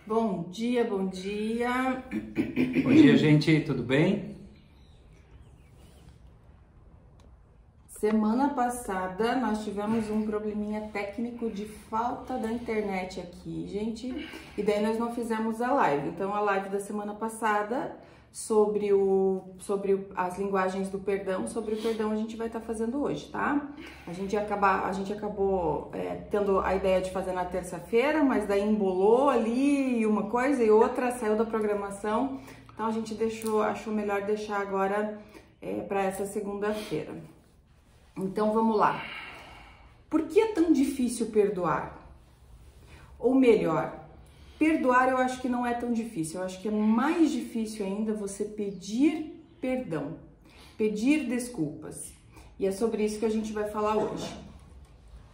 Bom dia, bom dia. Bom dia, gente, tudo bem? Semana passada nós tivemos um probleminha técnico de falta da internet aqui, gente, e daí nós não fizemos a live. Então a live da semana passada sobre as linguagens do perdão, sobre o perdão a gente vai estar fazendo hoje, tá? A gente acabou tendo a ideia de fazer na terça-feira, mas daí embolou ali uma coisa e outra, saiu da programação, então a gente achou melhor deixar agora para essa segunda-feira. Então vamos lá. Por que é tão difícil perdoar? Ou melhor, perdoar eu acho que não é tão difícil. Eu acho que é mais difícil ainda você pedir perdão, pedir desculpas. E é sobre isso que a gente vai falar hoje.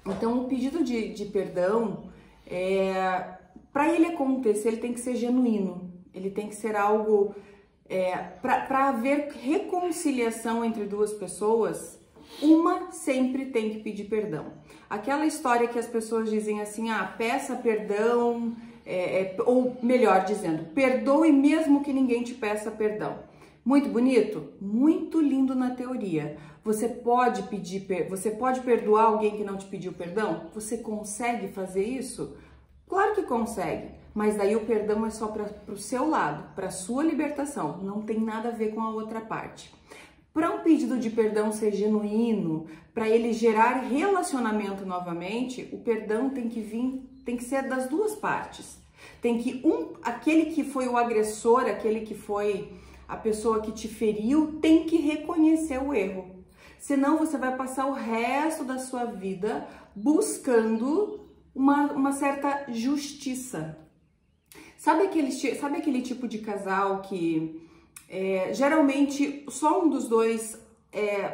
Então o pedido de perdão, para ele acontecer, ele tem que ser genuíno. Ele tem que ser algo... para haver reconciliação entre duas pessoas, uma sempre tem que pedir perdão. Aquela história que as pessoas dizem assim, peça perdão, ou melhor dizendo, perdoe mesmo que ninguém te peça perdão. Muito bonito? Muito lindo na teoria. Você pode perdoar alguém que não te pediu perdão? Você consegue fazer isso? Claro que consegue, mas daí o perdão é só para o seu lado, para a sua libertação, não tem nada a ver com a outra parte. Para um pedido de perdão ser genuíno, para ele gerar relacionamento novamente, o perdão tem que ser das duas partes. Tem que aquele que foi o agressor, aquele que foi a pessoa que te feriu, tem que reconhecer o erro. Senão você vai passar o resto da sua vida buscando uma certa justiça. Sabe aquele tipo de casal que geralmente só um dos dois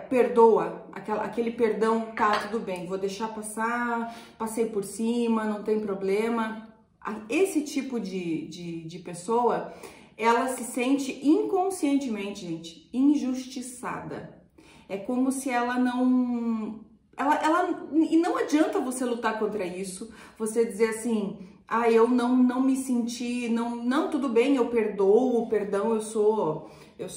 perdoa, aquele perdão, tá, tudo bem, vou deixar passar, passei por cima, não tem problema. Esse tipo de pessoa, ela se sente inconscientemente, gente, injustiçada. É como se ela não... E não adianta você lutar contra isso, você dizer assim... eu não me senti, não, tudo bem, eu perdoo, o perdão, eu sou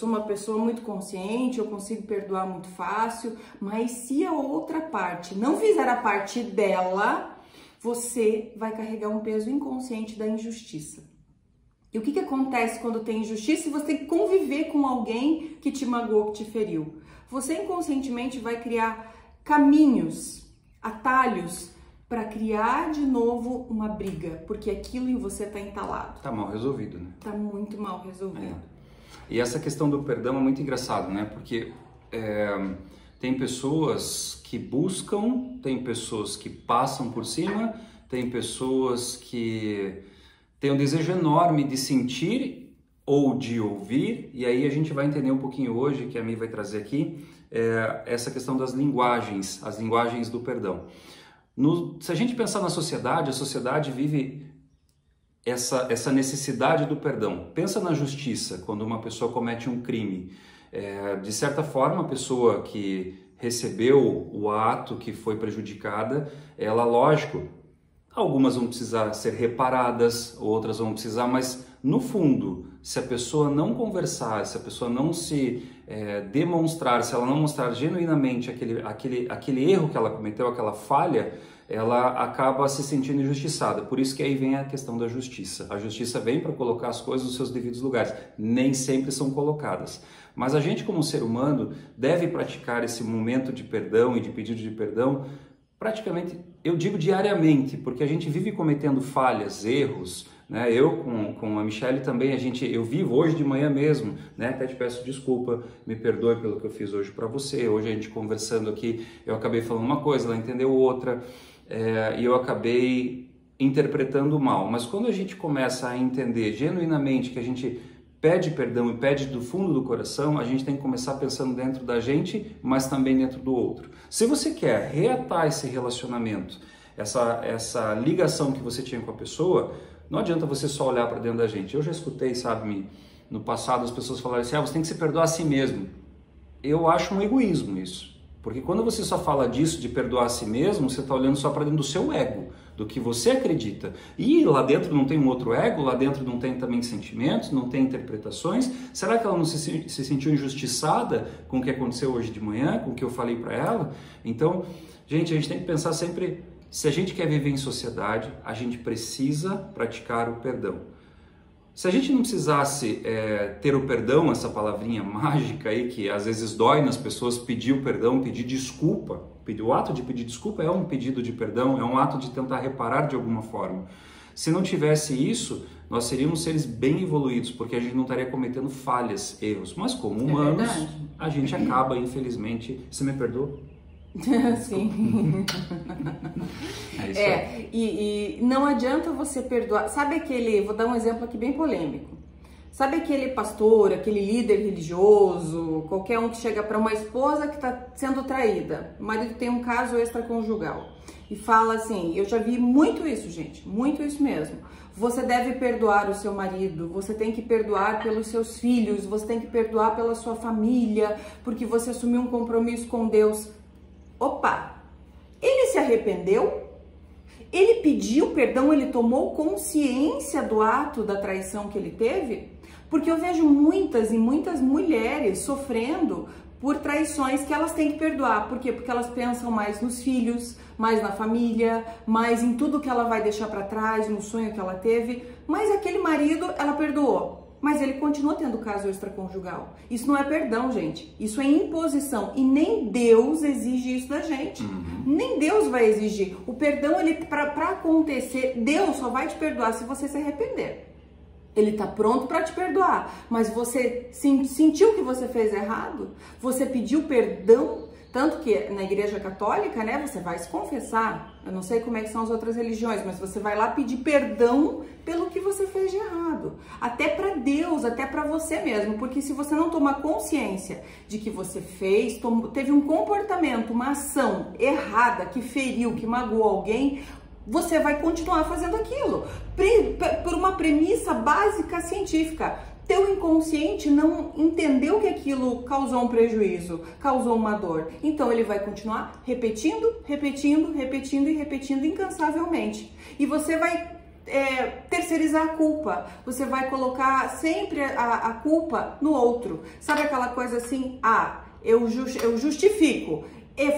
uma pessoa muito consciente, eu consigo perdoar muito fácil, mas se a outra parte não fizer a parte dela, você vai carregar um peso inconsciente da injustiça. E o que acontece quando tem injustiça e você tem que conviver com alguém que te magoou, que te feriu? Você inconscientemente vai criar caminhos, atalhos, para criar de novo uma briga, porque aquilo em você está entalado. Tá mal resolvido, né? Tá muito mal resolvido. E essa questão do perdão é muito engraçado, né? Porque tem pessoas que buscam, tem pessoas que passam por cima, tem pessoas que têm um desejo enorme de sentir ou de ouvir, e aí a gente vai entender um pouquinho hoje, que a Mi vai trazer aqui, essa questão das linguagens, as linguagens do perdão. Se a gente pensar na sociedade, a sociedade vive essa necessidade do perdão. Pensa na justiça, quando uma pessoa comete um crime. De certa forma, a pessoa que recebeu o ato que foi prejudicada, ela, lógico, algumas vão precisar ser reparadas, outras vão precisar, mas no fundo, se a pessoa não conversar, se a pessoa não se demonstrar, se ela não mostrar genuinamente aquele erro que ela cometeu, aquela falha, ela acaba se sentindo injustiçada. Por isso que aí vem a questão da justiça. A justiça vem para colocar as coisas nos seus devidos lugares. Nem sempre são colocadas. Mas a gente, como ser humano, deve praticar esse momento de perdão e de pedido de perdão praticamente, eu digo diariamente, porque a gente vive cometendo falhas, erros, né? Eu com a Michelle também, eu vivo hoje de manhã mesmo, né? Até te peço desculpa, me perdoe pelo que eu fiz hoje para você. Hoje a gente conversando aqui, eu acabei falando uma coisa, ela entendeu outra, e eu acabei interpretando mal. Mas quando a gente começa a entender genuinamente que a gente pede perdão e pede do fundo do coração, a gente tem que começar pensando dentro da gente, mas também dentro do outro. Se você quer reatar esse relacionamento, essa ligação que você tinha com a pessoa, não adianta você só olhar para dentro da gente. Eu já escutei, sabe, no passado as pessoas falarem assim, você tem que se perdoar a si mesmo. Eu acho um egoísmo isso. Porque quando você só fala disso, de perdoar a si mesmo, você está olhando só para dentro do seu ego. do que você acredita. E lá dentro não tem um outro ego, lá dentro não tem também sentimentos, não tem interpretações. Será que ela não se sentiu injustiçada com o que aconteceu hoje de manhã, com o que eu falei para ela? Então, gente, a gente tem que pensar sempre, se a gente quer viver em sociedade, a gente precisa praticar o perdão. Se a gente não precisasse ter o perdão, essa palavrinha mágica aí que às vezes dói nas pessoas, pedir o perdão, pedir desculpa, o ato de pedir desculpa é um pedido de perdão, é um ato de tentar reparar de alguma forma. Se não tivesse isso, nós seríamos seres bem evoluídos, porque a gente não estaria cometendo falhas, erros. Mas como humanos, a gente acaba, infelizmente... Você me perdoa? Sim. É isso aí. E não adianta você perdoar. Sabe aquele, vou dar um exemplo aqui bem polêmico. Sabe aquele pastor, aquele líder religioso, qualquer um que chega para uma esposa que está sendo traída, o marido tem um caso extraconjugal e fala assim, eu já vi muito isso, gente, muito isso mesmo. Você deve perdoar o seu marido, você tem que perdoar pelos seus filhos, você tem que perdoar pela sua família, porque você assumiu um compromisso com Deus. Opa! Ele se arrependeu? Ele pediu perdão? Ele tomou consciência do ato da traição que ele teve? Porque eu vejo muitas e muitas mulheres sofrendo por traições que elas têm que perdoar. Por quê? Porque elas pensam mais nos filhos, mais na família, mais em tudo que ela vai deixar para trás, no sonho que ela teve. Mas aquele marido, ela perdoou. Mas ele continua tendo caso extraconjugal. Isso não é perdão, gente. Isso é imposição. E nem Deus exige isso da gente. Nem Deus vai exigir. O perdão, para acontecer, Deus só vai te perdoar se você se arrepender. Ele tá pronto para te perdoar. Mas você sentiu que você fez errado? Você pediu perdão? Tanto que na Igreja Católica, né, você vai se confessar. Eu não sei como é que são as outras religiões, mas você vai lá pedir perdão pelo que você fez de errado. Até para Deus, até para você mesmo. Porque se você não tomar consciência de que você fez, teve um comportamento, uma ação errada que feriu, que magoou alguém, você vai continuar fazendo aquilo. Por uma premissa básica científica. Teu inconsciente não entendeu que aquilo causou um prejuízo, causou uma dor. Então ele vai continuar repetindo, repetindo, repetindo e repetindo incansavelmente. E você vai terceirizar a culpa. Você vai colocar sempre a culpa no outro. Sabe aquela coisa assim, eu justifico.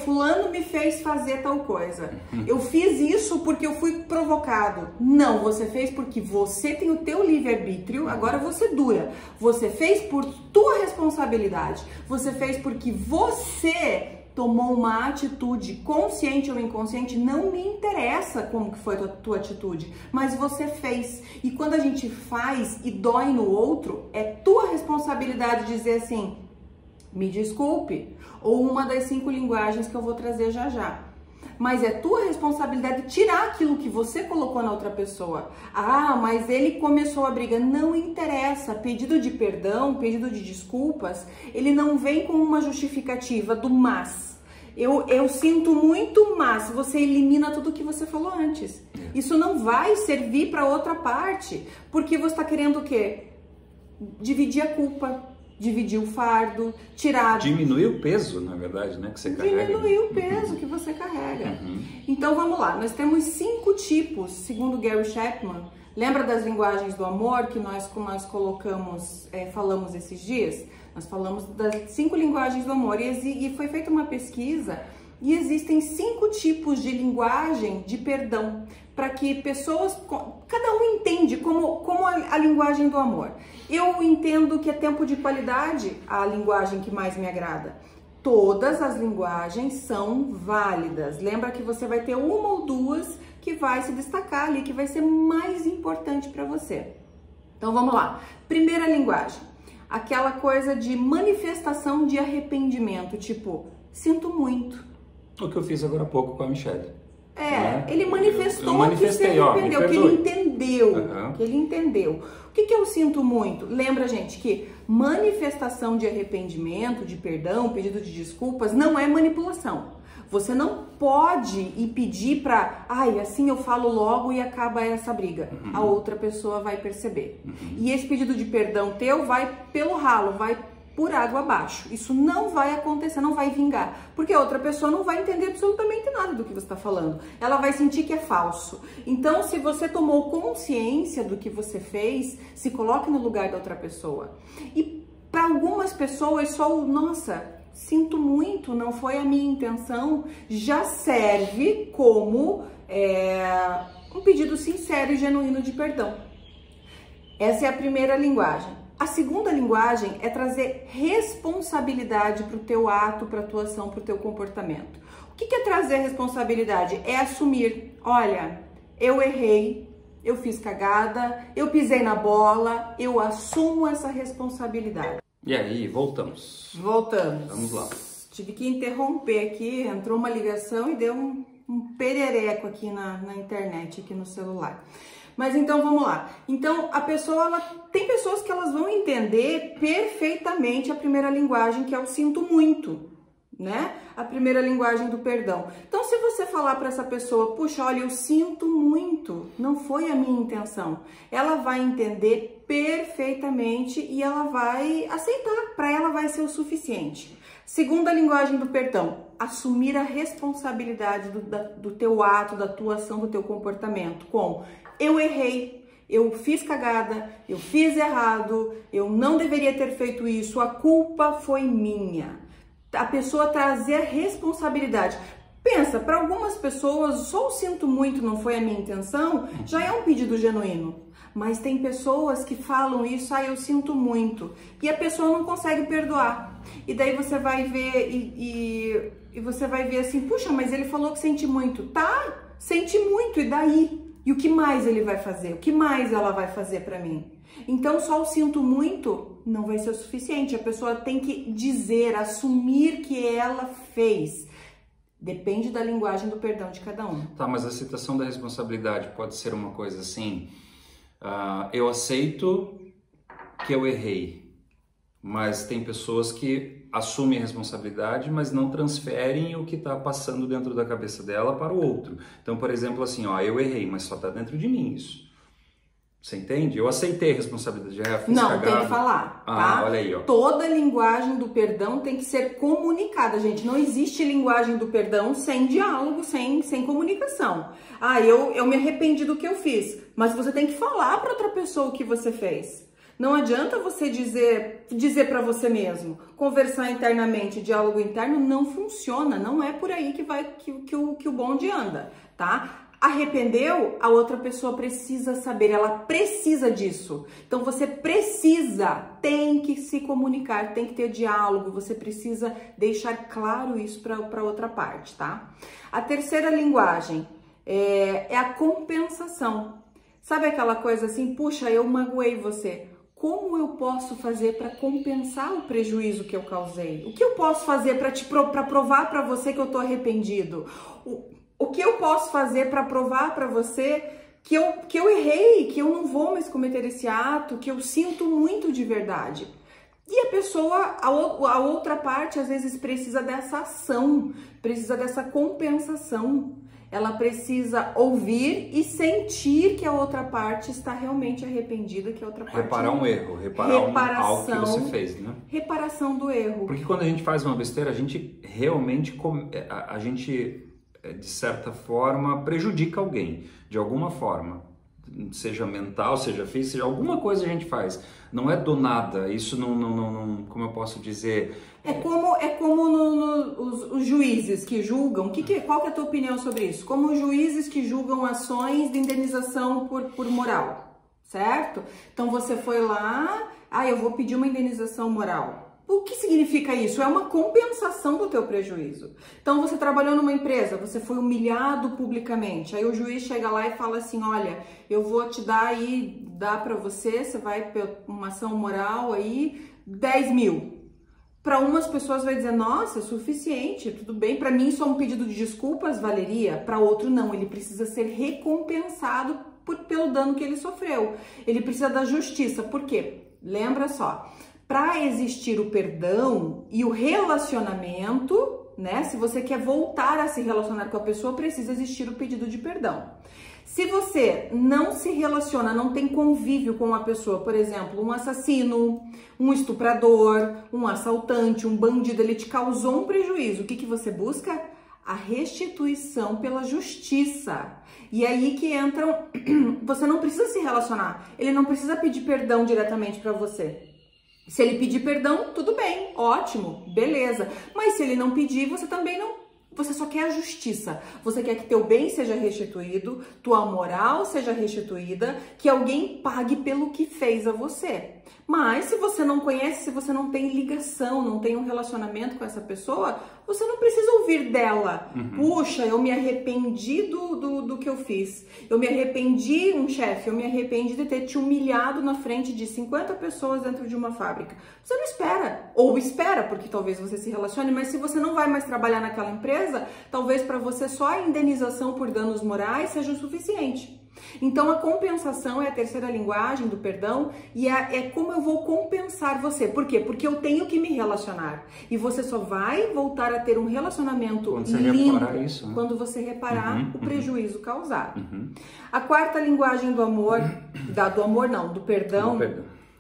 Fulano me fez fazer tal coisa. Eu fiz isso porque eu fui provocado. Não, você fez porque você tem o teu livre-arbítrio, agora você dura. Você fez por tua responsabilidade. Você fez porque você tomou uma atitude, consciente ou inconsciente, não me interessa como que foi a tua atitude, mas você fez. E quando a gente faz e dói no outro, é tua responsabilidade dizer assim, me desculpe, ou uma das 5 linguagens que eu vou trazer já já. Mas é tua responsabilidade tirar aquilo que você colocou na outra pessoa. Mas ele começou a briga. Não interessa. Pedido de perdão, pedido de desculpas, ele não vem com uma justificativa do mas. Eu sinto muito, mas você elimina tudo que você falou antes. Isso não vai servir para outra parte, porque você está querendo o quê? Dividir a culpa. Dividir o fardo, tirar... Diminuir o peso, na verdade, né, que você carrega. Diminuir o peso que você carrega. Então, vamos lá. Nós temos 5 tipos, segundo Gary Chapman. Lembra das linguagens do amor que nós colocamos, falamos esses dias? Nós falamos das 5 linguagens do amor e foi feita uma pesquisa e existem 5 tipos de linguagem de perdão para que pessoas, cada um entende como a linguagem do amor. Eu entendo que é tempo de qualidade a linguagem que mais me agrada. Todas as linguagens são válidas. Lembra que você vai ter uma ou duas que vai se destacar ali, que vai ser mais importante para você. Então vamos lá. Primeira linguagem, aquela coisa de manifestação de arrependimento, tipo, sinto muito. O que eu fiz agora há pouco com a Michelle. Ele manifestou que se arrependeu, que ele entendeu, que ele entendeu. O que eu sinto muito? Lembra, gente, que manifestação de arrependimento, de perdão, pedido de desculpas, não é manipulação. Você não pode ir pedir para, assim eu falo logo e acaba essa briga. A outra pessoa vai perceber. E esse pedido de perdão teu vai pelo ralo, vai por água abaixo. Isso não vai acontecer, não vai vingar, porque a outra pessoa não vai entender absolutamente nada do que você está falando. Ela vai sentir que é falso. Então, se você tomou consciência do que você fez, se coloque no lugar da outra pessoa. E para algumas pessoas, só o nossa, sinto muito, não foi a minha intenção, já serve como um pedido sincero e genuíno de perdão. Essa é a primeira linguagem. A segunda linguagem é trazer responsabilidade para o teu ato, para a tua ação, para o teu comportamento. O que é trazer responsabilidade? É assumir, olha, eu errei, eu fiz cagada, eu pisei na bola, eu assumo essa responsabilidade. E aí, voltamos. Voltamos. Vamos lá. Tive que interromper aqui, entrou uma ligação e deu um perereco aqui na internet, aqui no celular. Mas então vamos lá. Então a pessoa, tem pessoas que elas vão entender perfeitamente a primeira linguagem, que é o sinto muito, né? A primeira linguagem do perdão. Então se você falar para essa pessoa, puxa, olha, eu sinto muito, não foi a minha intenção, ela vai entender perfeitamente e ela vai aceitar, para ela vai ser o suficiente. Segunda linguagem do perdão, assumir a responsabilidade do teu ato, da tua ação, do teu comportamento, com eu errei, eu fiz cagada, eu fiz errado, eu não deveria ter feito isso, a culpa foi minha. A pessoa trazer a responsabilidade. Pensa, para algumas pessoas, só o sinto muito, não foi a minha intenção, já é um pedido genuíno. Mas tem pessoas que falam isso, eu sinto muito, e a pessoa não consegue perdoar. E daí você vai ver e você vai ver assim, puxa, mas ele falou que sente muito. Tá, sente muito, e daí? E o que mais ele vai fazer? O que mais ela vai fazer para mim? Então, só o sinto muito não vai ser o suficiente. A pessoa tem que dizer, assumir que ela fez. Depende da linguagem do perdão de cada um. Tá, mas a aceitação da responsabilidade pode ser uma coisa assim, eu aceito que eu errei, mas tem pessoas que assumem a responsabilidade, mas não transferem o que está passando dentro da cabeça dela para o outro. Então, por exemplo, assim, eu errei, mas só está dentro de mim isso. Você entende? Eu aceitei a responsabilidade, já fiz Não, cagada. tem que falar, tá? Olha aí, ó. Toda linguagem do perdão tem que ser comunicada, gente. Não existe linguagem do perdão sem diálogo, sem comunicação. Eu me arrependi do que eu fiz, mas você tem que falar para outra pessoa o que você fez. Não adianta você dizer para você mesmo. Conversar internamente, diálogo interno não funciona, não é por aí que o bonde anda, tá? Arrependeu, a outra pessoa precisa saber, ela precisa disso. Então você tem que se comunicar, tem que ter diálogo, você precisa deixar claro isso para outra parte, tá? A terceira linguagem é a compensação. Sabe aquela coisa assim, puxa, eu magoei você. Como eu posso fazer para compensar o prejuízo que eu causei? O que eu posso fazer para provar para você que eu tô arrependido? O que eu posso fazer para provar para você que eu errei, que eu não vou mais cometer esse ato, que eu sinto muito de verdade? E a pessoa, a outra parte, às vezes precisa dessa ação, precisa dessa compensação. Ela precisa ouvir e sentir que a outra parte está realmente arrependida, que a outra parte... Reparar um erro, algo que você fez, né? Reparação do erro. Porque quando a gente faz uma besteira, a gente realmente, de certa forma, prejudica alguém, de alguma forma. Seja mental, seja física, seja alguma coisa a gente faz. Não é do nada, isso não como eu posso dizer... É como os juízes que julgam, qual que é a tua opinião sobre isso? Como os juízes que julgam ações de indenização por moral, certo? Então você foi lá, eu vou pedir uma indenização moral. O que significa isso? É uma compensação do teu prejuízo. Então você trabalhou numa empresa, você foi humilhado publicamente, aí o juiz chega lá e fala assim, olha, eu vou te dar para você vai ter uma ação moral aí, 10 mil. Para umas pessoas vai dizer, nossa, é suficiente, tudo bem, para mim só um pedido de desculpas valeria, para outro não, ele precisa ser recompensado pelo dano que ele sofreu. Ele precisa da justiça, por quê? Lembra só, para existir o perdão e o relacionamento, né? Se você quer voltar a se relacionar com a pessoa, precisa existir o pedido de perdão. Se você não se relaciona, não tem convívio com uma pessoa, por exemplo, um assassino, um estuprador, um assaltante, um bandido, ele te causou um prejuízo, o que que você busca? A restituição pela justiça. E aí que entram, você não precisa se relacionar, ele não precisa pedir perdão diretamente para você. Se ele pedir perdão, tudo bem, ótimo, beleza. Mas se ele não pedir, você também não. Você só quer a justiça. Você quer que teu bem seja restituído, tua moral seja restituída, que alguém pague pelo que fez a você. Mas se você não conhece, se você não tem ligação, não tem um relacionamento com essa pessoa, você não precisa ouvir dela. Puxa, eu me arrependi do que eu fiz. Eu me arrependi, um chefe, eu me arrependi de ter te humilhado na frente de 50 pessoas dentro de uma fábrica. Você não espera. Ou espera, porque talvez você se relacione, mas se você não vai mais trabalhar naquela empresa, talvez para você só a indenização por danos morais seja o suficiente. Então a compensação é a terceira linguagem do perdão e é como eu vou compensar você. Por quê? Porque eu tenho que me relacionar. E você só vai voltar a ter um relacionamento limpo isso, né? Quando você reparar o prejuízo causado. A quarta linguagem do amor, do perdão.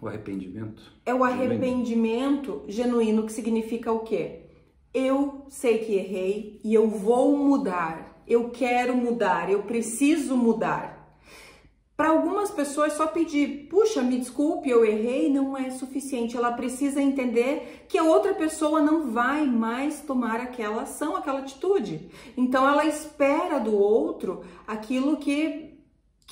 O arrependimento. É o arrependimento genuíno, que significa o quê? Eu sei que errei e eu vou mudar. Eu quero mudar, eu preciso mudar. Para algumas pessoas, só pedir, puxa, me desculpe, eu errei, não é suficiente. Ela precisa entender que a outra pessoa não vai mais tomar aquela ação, aquela atitude. Então, ela espera do outro aquilo que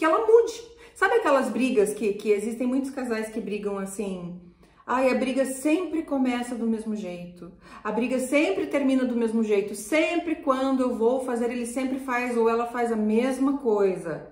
ela mude. Sabe aquelas brigas que existem muitos casais que brigam assim... Ai, a briga sempre começa do mesmo jeito. A briga sempre termina do mesmo jeito. Sempre quando eu vou fazer, ele sempre faz ou ela faz a mesma coisa.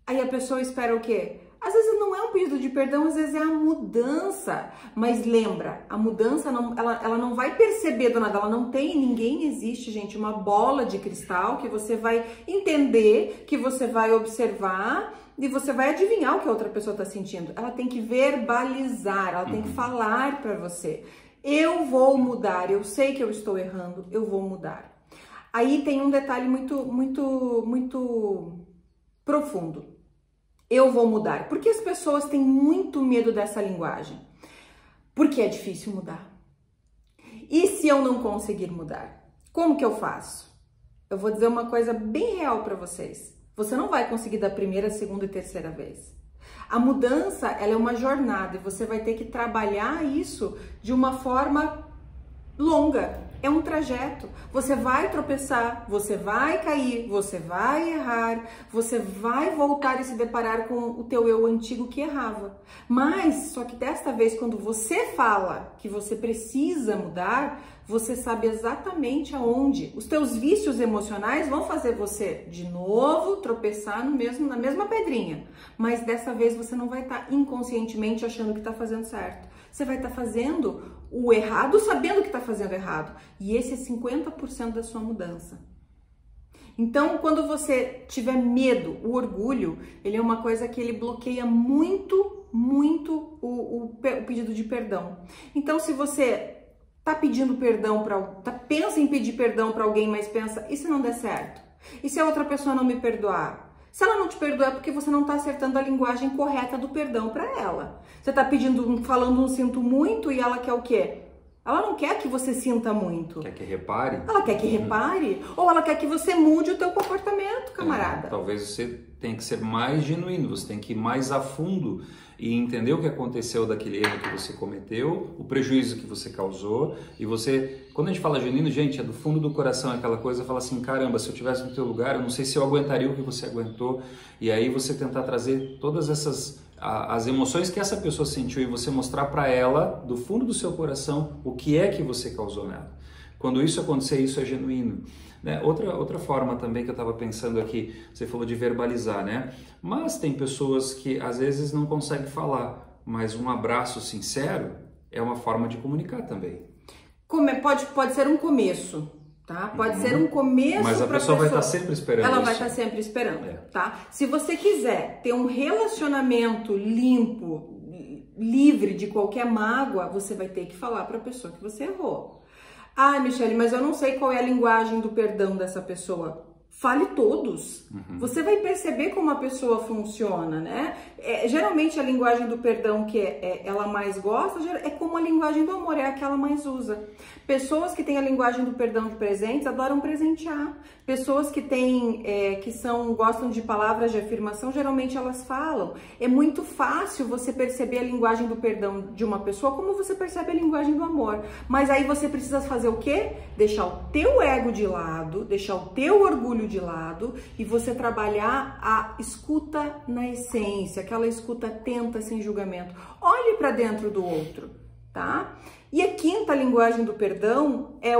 Aí a pessoa espera o quê? Às vezes não é um pedido de perdão, às vezes é a mudança. Mas lembra, a mudança, ela não vai perceber do nada. Ela não tem, ninguém existe, gente, uma bola de cristal que você vai entender, que você vai observar... E você vai adivinhar o que a outra pessoa está sentindo. Ela tem que verbalizar, ela tem que falar para você. Eu vou mudar, eu sei que eu estou errando, eu vou mudar. Aí tem um detalhe muito profundo. Eu vou mudar. Por que as pessoas têm muito medo dessa linguagem? Porque é difícil mudar. E se eu não conseguir mudar? Como que eu faço? Eu vou dizer uma coisa bem real para vocês. Você não vai conseguir da primeira, segunda e terceira vez. A mudança, ela é uma jornada e você vai ter que trabalhar isso de uma forma longa. É um trajeto. Você vai tropeçar, você vai cair, você vai errar, você vai voltar e se deparar com o teu eu antigo que errava. Mas, só que desta vez, quando você fala que você precisa mudar, você sabe exatamente aonde. Os teus vícios emocionais vão fazer você, de novo, tropeçar na mesma pedrinha. Mas dessa vez você não vai estar inconscientemente achando que está fazendo certo. Você vai estar fazendo o errado sabendo que está fazendo errado. E esse é 50% da sua mudança. Então, quando você tiver medo, o orgulho, ele é uma coisa que ele bloqueia muito o pedido de perdão. Então, se você tá pedindo perdão pensa em pedir perdão para alguém, mas pensa, e se não der certo? E se a outra pessoa não me perdoar? Se ela não te perdoar é porque você não está acertando a linguagem correta do perdão para ela. Você está falando um sinto muito e ela quer o quê? Ela não quer que você sinta muito. Quer que repare? Ela quer que repare. Ou ela quer que você mude o teu comportamento, camarada. Talvez você tenha que ser mais genuíno, você tem que ir mais a fundo e entender o que aconteceu daquele erro que você cometeu, o prejuízo que você causou. E você, quando a gente fala genuíno, gente, é do fundo do coração aquela coisa, fala assim, caramba, se eu estivesse no teu lugar, eu não sei se eu aguentaria o que você aguentou. E aí você tentar trazer todas as emoções que essa pessoa sentiu e você mostrar para ela, do fundo do seu coração, o que é que você causou nela. Quando isso acontecer, isso é genuíno. Né? Outra forma também que eu estava pensando aqui, você falou de verbalizar, né? Mas tem pessoas que às vezes não conseguem falar, mas um abraço sincero é uma forma de comunicar também. Pode ser um começo. Tá? Pode ser um começo. Mas a pessoa vai estar sempre esperando. Ela vai estar sempre esperando, tá? Se você quiser ter um relacionamento limpo, livre de qualquer mágoa, você vai ter que falar para a pessoa que você errou. Ai, Michele, mas eu não sei qual é a linguagem do perdão dessa pessoa. fale todos. Você vai perceber como a pessoa funciona, né? Geralmente a linguagem do perdão que ela mais gosta é como a linguagem do amor, é a que ela mais usa. Pessoas que têm a linguagem do perdão de presentes adoram presentear. Pessoas que têm, gostam de palavras de afirmação, geralmente elas falam. É muito fácil você perceber a linguagem do perdão de uma pessoa como você percebe a linguagem do amor. Mas aí você precisa fazer o quê? Deixar o teu ego de lado, deixar o teu orgulho de lado e você trabalhar a escuta na essência, aquela escuta atenta, sem julgamento. Olhe para dentro do outro, tá? E a quinta linguagem do perdão é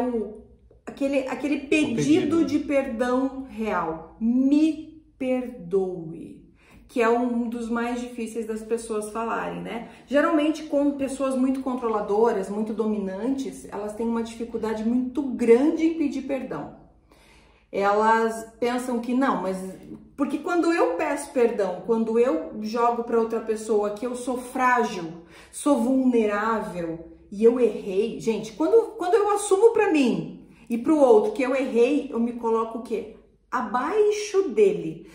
aquele pedido de perdão real. Me perdoe, que é um dos mais difíceis das pessoas falarem, né? Geralmente, com pessoas muito controladoras, muito dominantes, elas têm uma dificuldade muito grande em pedir perdão. Elas pensam que não, mas... Porque quando eu peço perdão, quando eu jogo para outra pessoa que eu sou frágil, sou vulnerável e eu errei... Gente, quando eu assumo para mim e para o outro que eu errei, eu me coloco o quê? Abaixo dele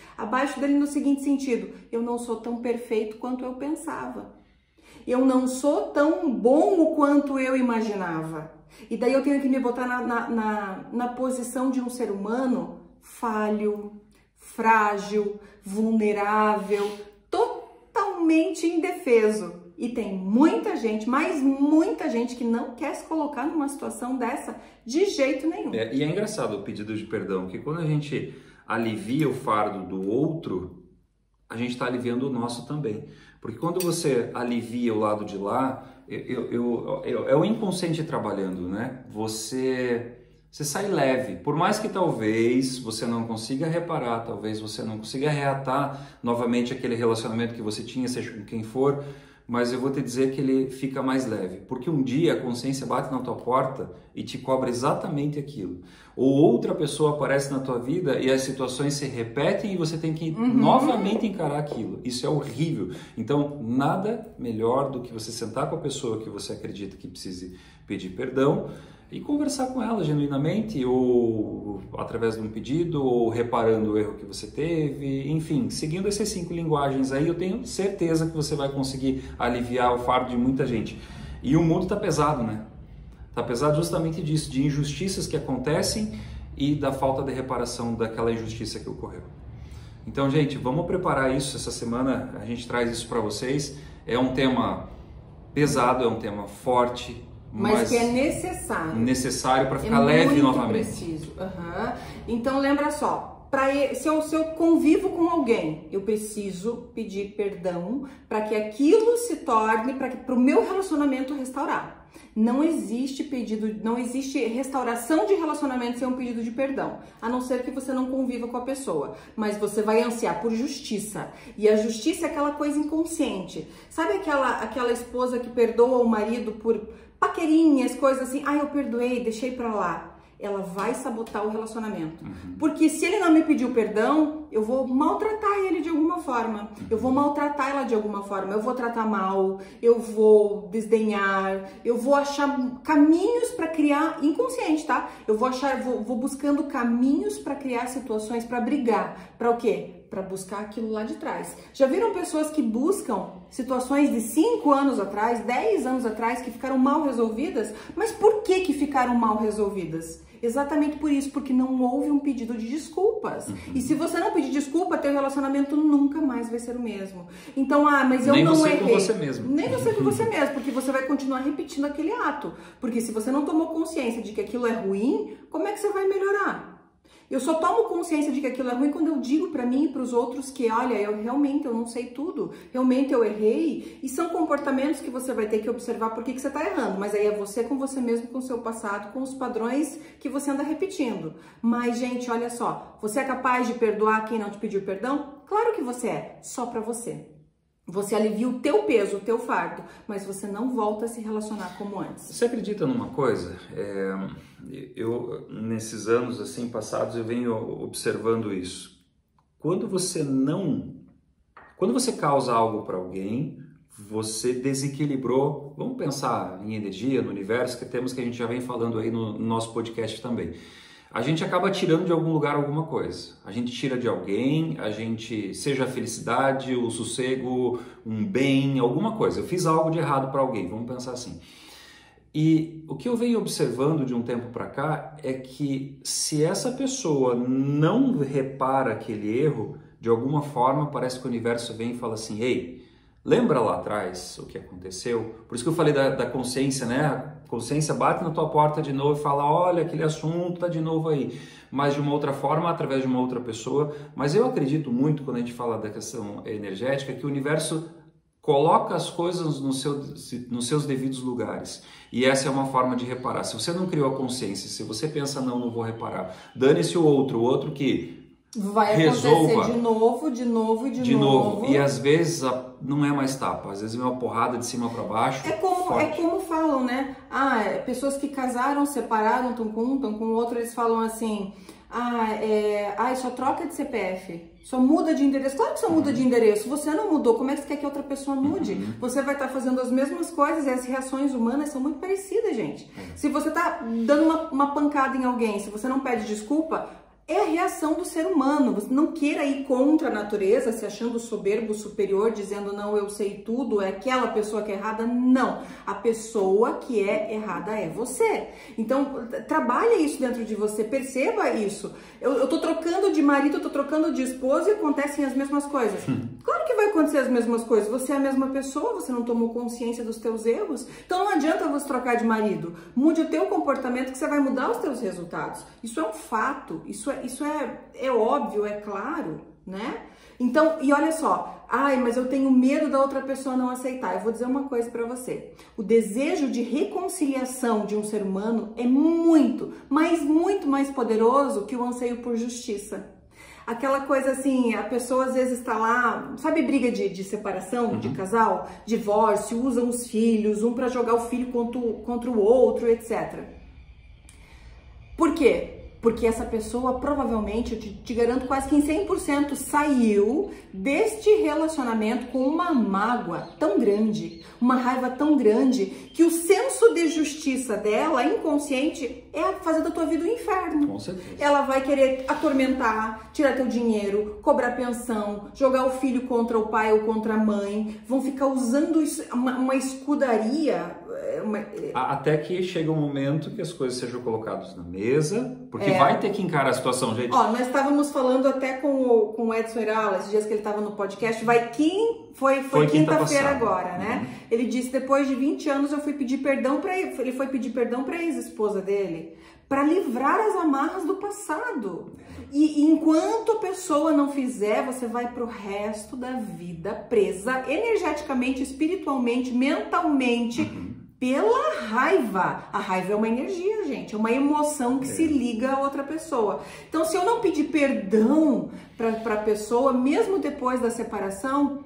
no seguinte sentido: eu não sou tão perfeito quanto eu pensava, eu não sou tão bom quanto eu imaginava, e daí eu tenho que me botar na posição de um ser humano falho, frágil, vulnerável, totalmente indefeso. E tem muita gente, mas muita gente que não quer se colocar numa situação dessa de jeito nenhum. E é engraçado o pedido de perdão, que quando a gente alivia o fardo do outro, a gente está aliviando o nosso também. Porque quando você alivia o lado de lá, é o inconsciente trabalhando, né? Você sai leve. Por mais que talvez você não consiga reparar, talvez você não consiga reatar novamente aquele relacionamento que você tinha, seja com quem for, mas eu vou te dizer que ele fica mais leve, porque um dia a consciência bate na tua porta e te cobra exatamente aquilo. Ou outra pessoa aparece na tua vida e as situações se repetem e você tem que novamente encarar aquilo. Isso é horrível. Então, nada melhor do que você sentar com a pessoa que você acredita que precise pedir perdão e conversar com ela genuinamente, ou através de um pedido, ou reparando o erro que você teve, enfim, seguindo essas 5 linguagens aí, eu tenho certeza que você vai conseguir aliviar o fardo de muita gente. E o mundo tá pesado, né? Tá pesado justamente disso, de injustiças que acontecem e da falta de reparação daquela injustiça que ocorreu. Então, gente, vamos preparar isso essa semana, a gente traz isso para vocês. É um tema pesado, é um tema forte, mas que é necessário. Necessário para ficar leve novamente. Preciso. Então lembra só, se eu convivo com alguém, eu preciso pedir perdão para que aquilo se torne, para o meu relacionamento restaurar. Não existe restauração de relacionamento sem um pedido de perdão, a não ser que você não conviva com a pessoa, mas você vai ansiar por justiça, e a justiça é aquela coisa inconsciente. Sabe aquela esposa que perdoa o marido por paquerinhas, coisas assim, eu perdoei, deixei pra lá. Ela vai sabotar o relacionamento. Porque se ele não me pediu perdão, eu vou maltratar ele de alguma forma. Eu vou maltratar ela de alguma forma. Eu vou tratar mal, eu vou desdenhar, eu vou achar caminhos para criar, inconsciente, tá? Eu vou buscando caminhos para criar situações, para brigar. Para o quê? Para buscar aquilo lá de trás. Já viram pessoas que buscam situações de 5 anos atrás, 10 anos atrás, que ficaram mal resolvidas? Mas por que ficaram mal resolvidas? Exatamente por isso, porque não houve um pedido de desculpas. E se você não pedir desculpa, teu relacionamento nunca mais vai ser o mesmo. Então, mas eu não errei. Nem você com você mesmo. Nem você com você mesmo, porque você vai continuar repetindo aquele ato. Porque se você não tomou consciência de que aquilo é ruim, como é que você vai melhorar? Eu só tomo consciência de que aquilo é ruim quando eu digo para mim e para os outros que, olha, eu não sei tudo, realmente eu errei, e são comportamentos que você vai ter que observar por que você está errando, mas aí é você com você mesmo, com o seu passado, com os padrões que você anda repetindo. Mas, gente, olha só, você é capaz de perdoar quem não te pediu perdão? Claro que você é, só para você. Você alivia o teu peso, o teu fardo, mas você não volta a se relacionar como antes. Você acredita numa coisa? Eu, nesses anos assim passados, eu venho observando isso. Quando você causa algo para alguém, você desequilibrou, vamos pensar em energia, no universo, que a gente já vem falando aí no nosso podcast também. a gente acaba tirando de algum lugar alguma coisa. A gente tira de alguém, seja a felicidade, o sossego, um bem, alguma coisa. Eu fiz algo de errado para alguém, vamos pensar assim. E o que eu venho observando de um tempo para cá é que se essa pessoa não repara aquele erro, de alguma forma parece que o universo vem e fala assim, ei, lembra lá atrás o que aconteceu? Por isso que eu falei da consciência, né? A consciência bate na tua porta de novo e fala, olha, aquele assunto tá de novo aí. Mas de uma outra forma, através de uma outra pessoa. Mas eu acredito muito, quando a gente fala da questão energética, que o universo coloca as coisas nos seus devidos lugares. E essa é uma forma de reparar. Se você não criou a consciência, se você pensa, não vou reparar, dane-se o outro que vai resolva. Acontecer de novo. E às vezes não é mais tapa, às vezes é uma porrada de cima para baixo. É como falam, né? Pessoas que casaram, separaram, estão com um, estão com o outro, eles falam assim, só troca de CPF, só muda de endereço. Claro que só muda de endereço, você não mudou, como é que você quer que outra pessoa mude? Você vai estar fazendo as mesmas coisas e as reações humanas são muito parecidas, gente. Se você está dando uma pancada em alguém, se você não pede desculpa, é a reação do ser humano. Você não queira ir contra a natureza, se achando soberbo, superior, dizendo não, eu sei tudo, é aquela pessoa que é errada. Não, a pessoa que é errada é você. Então, trabalhe isso dentro de você, perceba isso. Eu tô trocando de marido, eu tô trocando de esposa e acontecem as mesmas coisas. Claro que vai acontecer as mesmas coisas, você é a mesma pessoa, você não tomou consciência dos teus erros, então não adianta você trocar de marido. Mude o teu comportamento que você vai mudar os teus resultados. Isso é um fato, isso é óbvio, é claro, né? Então, e olha só, mas eu tenho medo da outra pessoa não aceitar. Eu vou dizer uma coisa pra você. O desejo de reconciliação de um ser humano é muito mais poderoso que o anseio por justiça. Aquela coisa assim, a pessoa às vezes está lá, sabe briga de separação, de casal, divórcio, usam os filhos, um para jogar o filho contra o outro, etc. Por quê? Porque essa pessoa provavelmente, eu te garanto quase que em 100% saiu deste relacionamento com uma mágoa tão grande, uma raiva tão grande, que o senso de justiça dela, inconsciente, é fazer da tua vida um inferno. Com certeza. Ela vai querer atormentar, tirar teu dinheiro, cobrar pensão, jogar o filho contra o pai ou contra a mãe, vão ficar usando isso, uma escudaria. Até que chega um momento que as coisas sejam colocadas na mesa, porque vai ter que encarar a situação, gente. Nós estávamos falando até com o Edson Irala, esses dias que ele estava no podcast, foi quinta-feira agora, né? Ele disse, depois de 20 anos eu fui pedir perdão para ele foi pedir perdão para a ex-esposa dele, para livrar as amarras do passado. E enquanto a pessoa não fizer, você vai pro resto da vida presa energeticamente, espiritualmente, mentalmente, pela raiva. A raiva é uma energia, gente, é uma emoção que se liga a outra pessoa. Então, se eu não pedir perdão para a pessoa, mesmo depois da separação,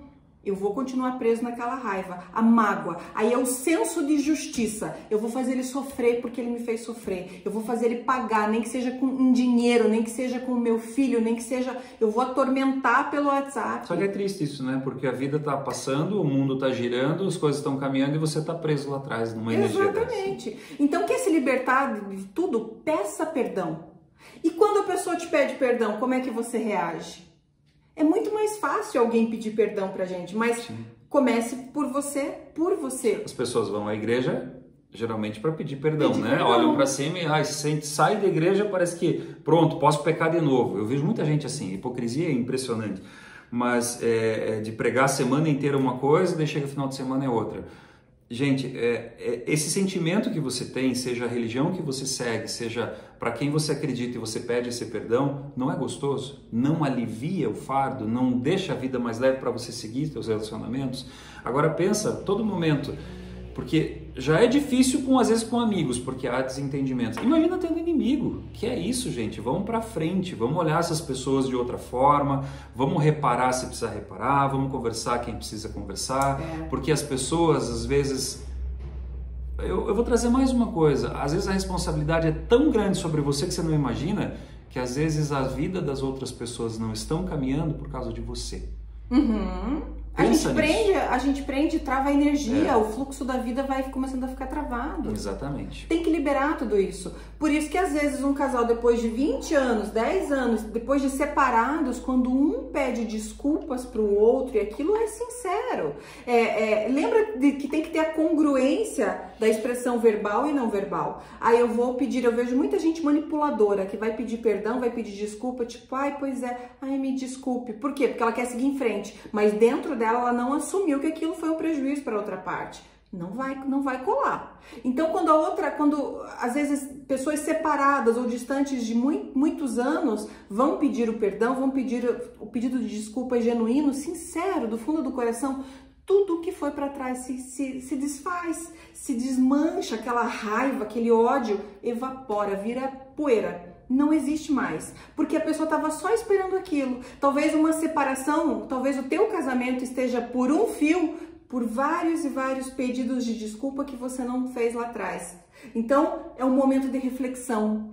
eu vou continuar preso naquela raiva, a mágoa. Aí é o senso de justiça. Eu vou fazer ele sofrer porque ele me fez sofrer. Eu vou fazer ele pagar, nem que seja com dinheiro, nem que seja com o meu filho, nem que seja... Eu vou atormentar pelo WhatsApp. Só que é triste isso, né? Porque a vida tá passando, o mundo tá girando, as coisas estão caminhando e você tá preso lá atrás numa energia dessa. Exatamente. Então, quer se libertar de tudo? Peça perdão. E quando a pessoa te pede perdão, como é que você reage? É muito mais fácil alguém pedir perdão pra gente, mas comece por você, As pessoas vão à igreja geralmente para pedir perdão, né? Olham para cima e sai da igreja, parece que pronto, posso pecar de novo. Eu vejo muita gente assim, hipocrisia é impressionante, mas de pregar a semana inteira uma coisa, daí chega no final de semana é outra. Gente, esse sentimento que você tem, seja a religião que você segue, seja para quem você acredita e você pede esse perdão, não é gostoso? Não alivia o fardo? Não deixa a vida mais leve para você seguir seus relacionamentos? Agora pensa, todo momento, porque já é difícil às vezes com amigos, porque há desentendimentos. Imagina tendo inimigo, que é isso, gente, vamos para frente, vamos olhar essas pessoas de outra forma, vamos reparar se precisa reparar, vamos conversar quem precisa conversar, porque as pessoas às vezes... Eu vou trazer mais uma coisa, às vezes a responsabilidade é tão grande sobre você que você não imagina, que às vezes a vida das outras pessoas não estão caminhando por causa de você. A gente prende, trava a energia, o fluxo da vida vai começando a ficar travado. Exatamente. Tem que liberar tudo isso. Por isso que às vezes um casal, depois de 20 anos, 10 anos, depois de separados, quando um pede desculpas pro outro, e aquilo é sincero. Lembra que tem que ter a congruência da expressão verbal e não verbal. Aí eu vejo muita gente manipuladora que vai pedir perdão, vai pedir desculpa, tipo, me desculpe. Por quê? Porque ela quer seguir em frente, mas dentro dela ela não assumiu que aquilo foi um prejuízo para outra parte. Não vai colar. Então, quando às vezes pessoas separadas ou distantes de muitos anos vão pedir o perdão, vão pedir o pedido de desculpa genuíno, sincero, do fundo do coração, tudo que foi para trás se desfaz, se desmancha, aquela raiva, aquele ódio evapora, vira poeira. Não existe mais, porque a pessoa estava só esperando aquilo. Talvez uma separação, talvez o teu casamento esteja por um fio, por vários e vários pedidos de desculpa que você não fez lá atrás. Então, é um momento de reflexão.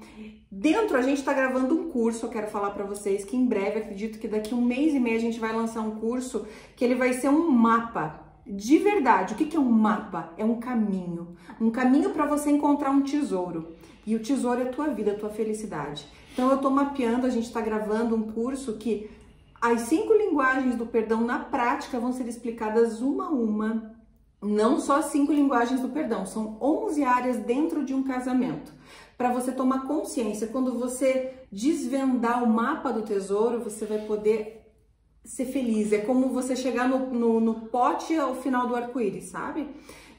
A gente está gravando um curso, eu quero falar para vocês que em breve, acredito que daqui 1 mês e meio a gente vai lançar um curso que ele vai ser um mapa. De verdade, o que é um mapa? É um caminho para você encontrar um tesouro. E o tesouro é a tua vida, a tua felicidade. Então eu tô mapeando, a gente está gravando um curso que as 5 linguagens do perdão na prática vão ser explicadas uma a uma. Não só 5 linguagens do perdão, são 11 áreas dentro de um casamento. Para você tomar consciência, quando você desvendar o mapa do tesouro, você vai poder ser feliz. É como você chegar no pote ao final do arco-íris, sabe?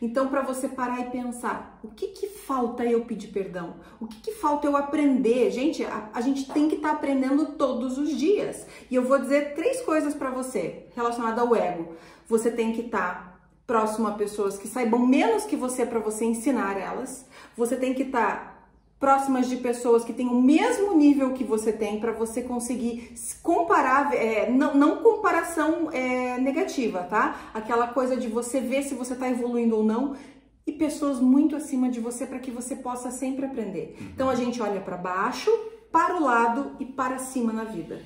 Então, para você parar e pensar, o que falta eu pedir perdão? O que falta eu aprender? Gente, a gente tem que estar aprendendo todos os dias. E eu vou dizer 3 coisas para você relacionadas ao ego. Você tem que estar próximo a pessoas que saibam menos que você para você ensinar elas. Você tem que estar próximas de pessoas que têm o mesmo nível que você tem para você conseguir comparar, não comparação negativa, tá? Aquela coisa de você ver se você está evoluindo ou não, e pessoas muito acima de você para que você possa sempre aprender. Então a gente olha para baixo, para o lado e para cima na vida,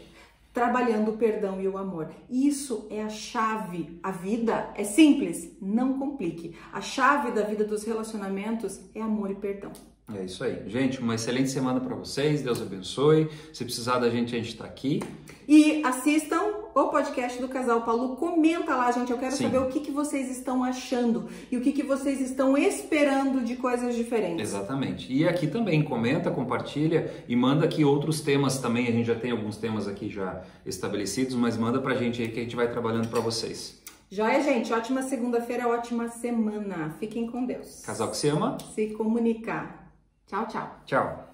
trabalhando o perdão e o amor. Isso é a chave. A vida é simples, não complique. A chave da vida dos relacionamentos é amor e perdão. É isso aí. Gente, uma excelente semana para vocês. Deus abençoe. Se precisar da gente, a gente está aqui. E assistam o podcast do Casal Paulo. Comenta lá, gente. Eu quero saber o que vocês estão achando e o que vocês estão esperando de coisas diferentes. Exatamente. E aqui também, comenta, compartilha e manda aqui outros temas também. A gente já tem alguns temas aqui já estabelecidos, mas manda pra gente aí que a gente vai trabalhando para vocês. Joia, gente. Ótima segunda-feira, ótima semana. Fiquem com Deus. Casal que se ama. Se comunicar. Tchau, tchau. Tchau.